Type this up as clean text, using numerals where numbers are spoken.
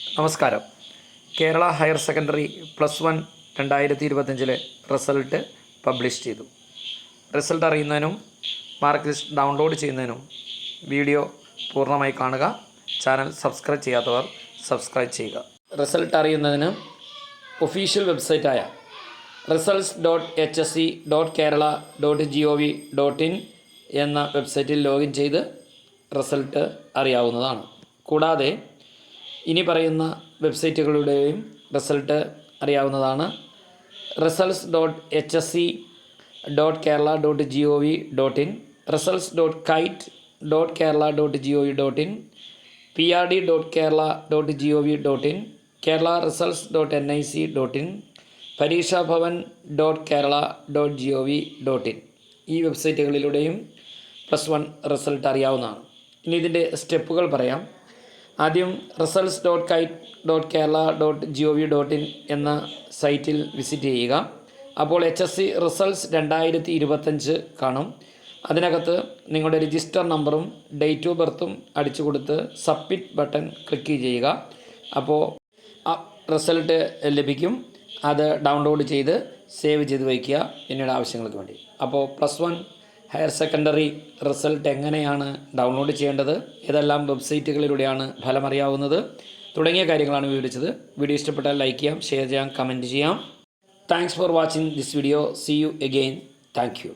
നമസ്കാരം. Kerala higher secondary +1 2025 result publish ചെയ്തു. Result അറിയുന്നതിനും മാർക്ക് ലിസ്റ്റ് ഡൗൺലോഡ് ചെയ്യുന്നതിനും വീഡിയോ പൂർണ്ണമായി കാണുക. ചാനൽ സബ്സ്ക്രൈബ് ചെയ്യാത്തവർ സബ്സ്ക്രൈബ് ചെയ്യുക. റിസൾട്ട് അറിയുന്നതിന് ഒഫീഷ്യൽ വെബ്സൈറ്റായ results.hse.kerala.gov.in എന്ന വെബ്സൈറ്റിൽ ലോഗിൻ ചെയ്ത് റിസൾട്ട് അറിയാവുന്നതാണ്. കൂടാതെ ഇനി പറയുന്ന വെബ്സൈറ്റുകളുടെയും റിസൾട്ട് അറിയാവുന്നതാണ്. results.hse.kerala.gov.in, results.kite.kerala.gov.in, prd.kerala.gov.in, keralaresults.nic.in, parishabhavan.kerala.gov.in ഈ വെബ്സൈറ്റുകളിലൂടെയും +1 റിസൾട്ട് അറിയാവുന്നതാണ്. ഇനി ഇതിൻ്റെ സ്റ്റെപ്പുകൾ പറയാം. ആദ്യം results.kite.kerala.gov.in എന്ന സൈറ്റിൽ വിസിറ്റ് ചെയ്യുക. അപ്പോൾ HSC റിസൾട്ട്സ് 2025 കാണും. അതിനകത്ത് നിങ്ങളുടെ രജിസ്റ്റർ നമ്പറും ഡേറ്റ് ഓഫ് ബർത്തും അടിച്ചു കൊടുത്ത് സബ്മിറ്റ് ബട്ടൺ ക്ലിക്ക് ചെയ്യുക. അപ്പോൾ റിസൾട്ട് ലഭിക്കും. അത് ഡൗൺലോഡ് ചെയ്ത് സേവ് ചെയ്ത് വയ്ക്കുക പിന്നീട് ആവശ്യങ്ങൾക്ക് വേണ്ടി. അപ്പോൾ +1 ഹയർ സെക്കൻഡറി റിസൾട്ട് എങ്ങനെയാണ് ഡൗൺലോഡ് ചെയ്യേണ്ടത്, ഏതെല്ലാം വെബ്സൈറ്റുകളിലൂടെയാണ് ഫലമറിയാവുന്നത് തുടങ്ങിയ കാര്യങ്ങളാണ് വിവരിച്ചത്. വീഡിയോ ഇഷ്ടപ്പെട്ടാൽ ലൈക്ക് ചെയ്യാം, ഷെയർ ചെയ്യാം, കമൻറ്റ് ചെയ്യാം. Thanks for watching this video. See you again. Thank U.